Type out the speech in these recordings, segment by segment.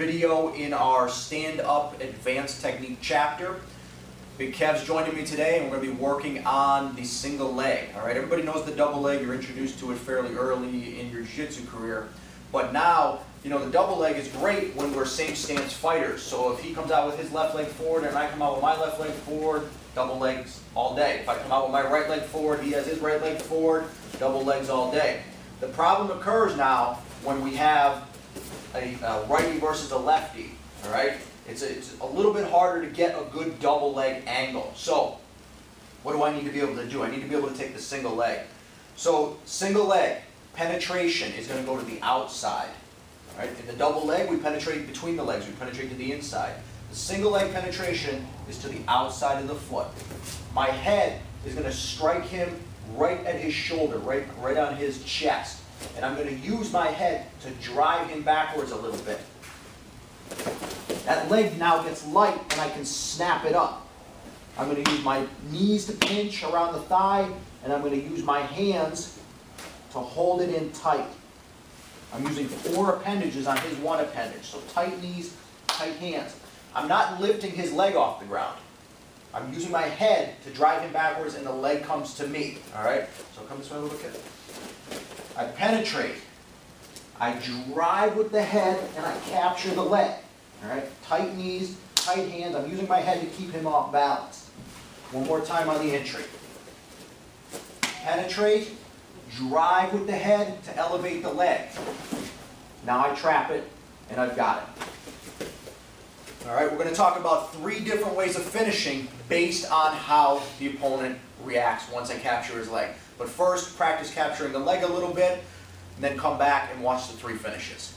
video in our stand-up advanced technique chapter. Big Kev's joining me today, and we're going to be working on the single leg. All right, everybody knows the double leg. You're introduced to it fairly early in your jiu-jitsu career. But now, you know, the double leg is great when we're same stance fighters. So if he comes out with his left leg forward and I come out with my left leg forward, double legs all day. If I come out with my right leg forward, he has his right leg forward, double legs all day. The problem occurs now when we have a righty versus a lefty. All right, it's a little bit harder to get a good double leg angle. So what do I need to be able to do? I need to be able to take the single leg. So single leg penetration is going to go to the outside. All right, in the double leg we penetrate between the legs, we penetrate to the inside. The single leg penetration is to the outside of the foot. My head is going to strike him right at his shoulder, right on his chest. And I'm going to use my head to drive him backwards a little bit. That leg now gets light and I can snap it up. I'm going to use my knees to pinch around the thigh, and I'm going to use my hands to hold it in tight. I'm using 4 appendages on his 1 appendage. So tight knees, tight hands. I'm not lifting his leg off the ground. I'm using my head to drive him backwards and the leg comes to me. All right? So come this way a little bit. I penetrate. I drive with the head and I capture the leg. All right? Tight knees, tight hands. I'm using my head to keep him off balance. One more time on the entry. Penetrate. Drive with the head to elevate the leg. Now I trap it and I've got it. All right, we're going to talk about 3 different ways of finishing based on how the opponent reacts once I capture his leg. But first, practice capturing the leg a little bit, and then come back and watch the 3 finishes.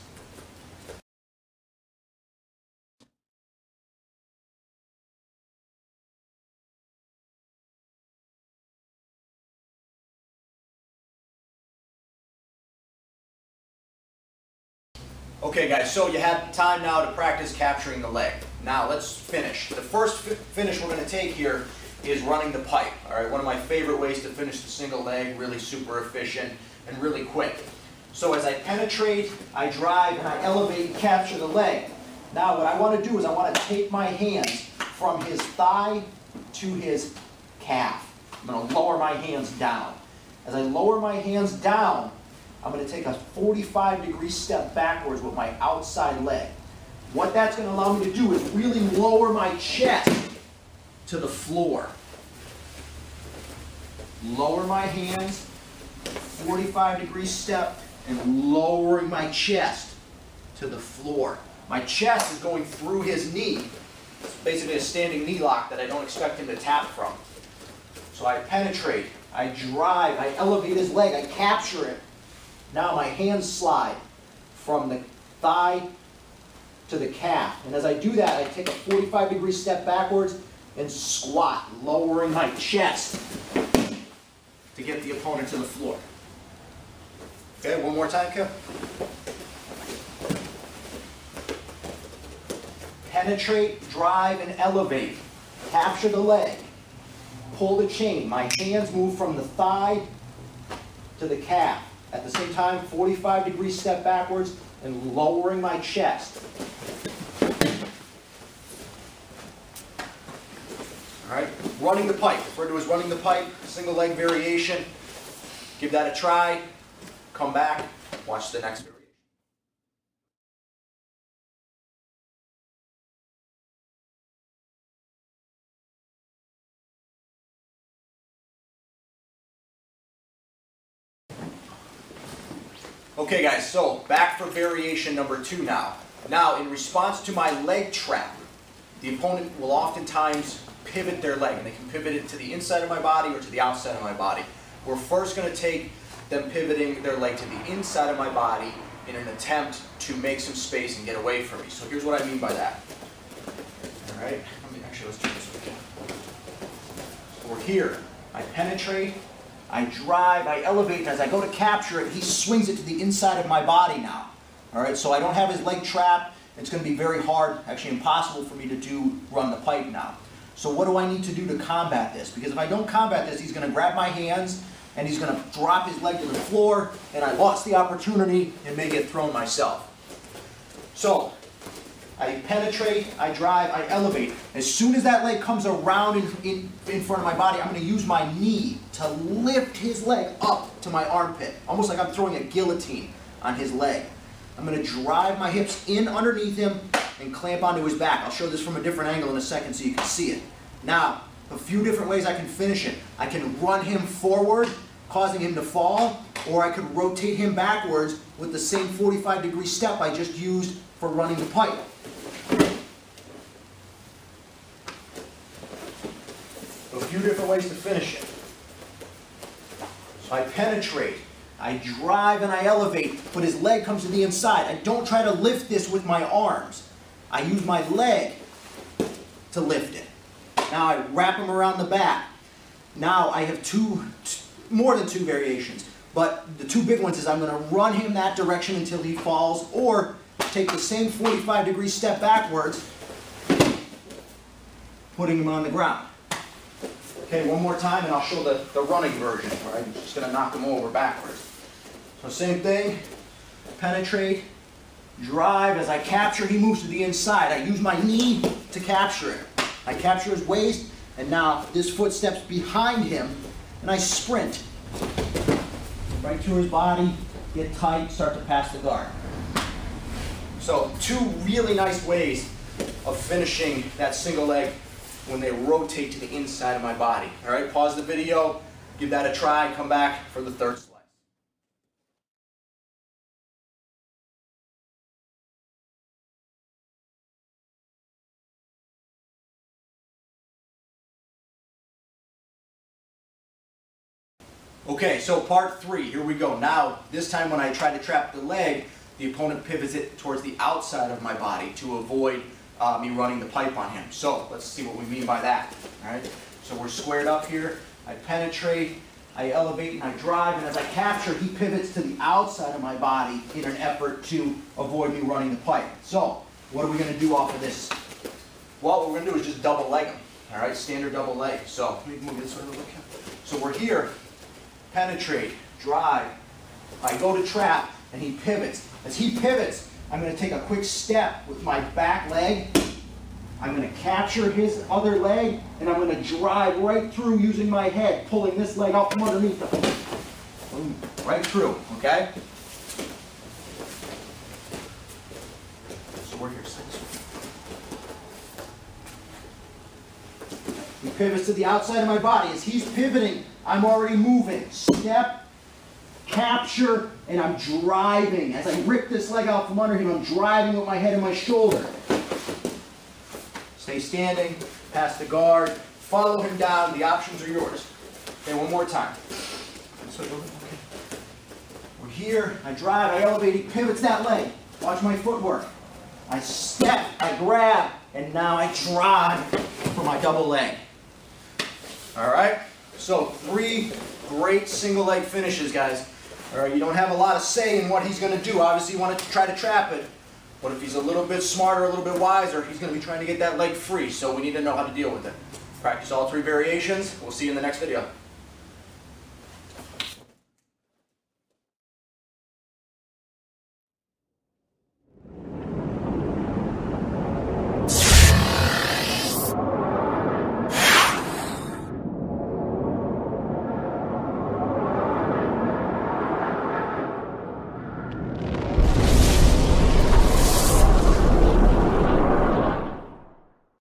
Okay guys, so you have time now to practice capturing the leg. Now let's finish. The first finish we're going to take here is running the pipe. All right, one of my favorite ways to finish the single leg, really super efficient and really quick. So as I penetrate, I drive, and I elevate and capture the leg. Now what I want to do is I want to take my hands from his thigh to his calf. I'm going to lower my hands down. As I lower my hands down, I'm going to take a 45-degree step backwards with my outside leg. What that's going to allow me to do is really lower my chest to the floor. Lower my hands, 45-degree step, and lowering my chest to the floor. My chest is going through his knee. It's basically a standing knee lock that I don't expect him to tap from. So I penetrate, I drive, I elevate his leg, I capture it. Now my hands slide from the thigh to the calf. And as I do that, I take a 45-degree step backwards and squat, lowering my chest to get the opponent to the floor. Okay, one more time, Kev. Penetrate, drive, and elevate. Capture the leg. Pull the chain. My hands move from the thigh to the calf. At the same time, 45-degree step backwards and lowering my chest. All right, running the pipe. Referred to as running the pipe, single leg variation. Give that a try. Come back, watch the next variation. Okay guys, so back for variation number 2 now. Now, in response to my leg trap, the opponent will oftentimes pivot their leg, and they can pivot it to the inside of my body or to the outside of my body. We're first going to take them pivoting their leg to the inside of my body in an attempt to make some space and get away from me. So here's what I mean by that. All right, let's do this again. So we're here. I penetrate. I drive, I elevate, and as I go to capture it, he swings it to the inside of my body now. All right, so I don't have his leg trapped. It's going to be very hard, actually impossible for me to run the pipe now. So what do I need to do to combat this? Because if I don't combat this, he's going to grab my hands and he's going to drop his leg to the floor, and I lost the opportunity and may get thrown myself. So I penetrate, I drive, I elevate. As soon as that leg comes around in front of my body, I'm going to use my knee to lift his leg up to my armpit. Almost like I'm throwing a guillotine on his leg. I'm going to drive my hips in underneath him and clamp onto his back. I'll show this from a different angle in a second so you can see it. Now, a few different ways I can finish it. I can run him forward, causing him to fall, or I could rotate him backwards with the same 45-degree step I just used for running the pipe. A few different ways to finish it. So I penetrate, I drive, and I elevate, but his leg comes to the inside. I don't try to lift this with my arms. I use my leg to lift it. Now I wrap him around the back. Now I have more than two variations, but the two big ones is I'm going to run him that direction until he falls, or take the same 45-degree step backwards, putting him on the ground. Okay, one more time and I'll show the running version. All right, I'm just going to knock him over backwards. So same thing, penetrate, drive. As I capture, he moves to the inside. I use my knee to capture it. I capture his waist, and now this foot steps behind him, and I sprint. Right through his body, get tight, start to pass the guard. So two really nice ways of finishing that single leg when they rotate to the inside of my body. All right, pause the video, give that a try, come back for the third slice. Okay, so part 3, here we go. Now, this time when I try to trap the leg, the opponent pivots it towards the outside of my body to avoid me running the pipe on him. So, let's see what we mean by that. All right, so we're squared up here. I penetrate, I elevate, and I drive, and as I capture, he pivots to the outside of my body in an effort to avoid me running the pipe. So, what are we going to do off of this? Well, what we're going to do is just double leg him. All right, standard double leg. So, let me move this over. So we're here. Penetrate, drive, I go to trap, and he pivots. As he pivots, I'm going to take a quick step with my back leg. I'm going to capture his other leg, and I'm going to drive right through using my head, pulling this leg out from underneath him. Right through, okay? So we're here. He pivots to the outside of my body. As he's pivoting, I'm already moving. Step, capture, and I'm driving. As I rip this leg out from under him, I'm driving with my head and my shoulder. Stay standing, pass the guard, follow him down. The options are yours. Okay, one more time. We're here, I drive, I elevate, he pivots that leg. Watch my footwork. I step, I grab, and now I drive for my double leg. All right? So 3 great single leg finishes, guys. All right, you don't have a lot of say in what he's going to do. Obviously, you want to try to trap it. But if he's a little bit smarter, a little bit wiser, he's going to be trying to get that leg free. So we need to know how to deal with it. Practice all 3 variations. We'll see you in the next video.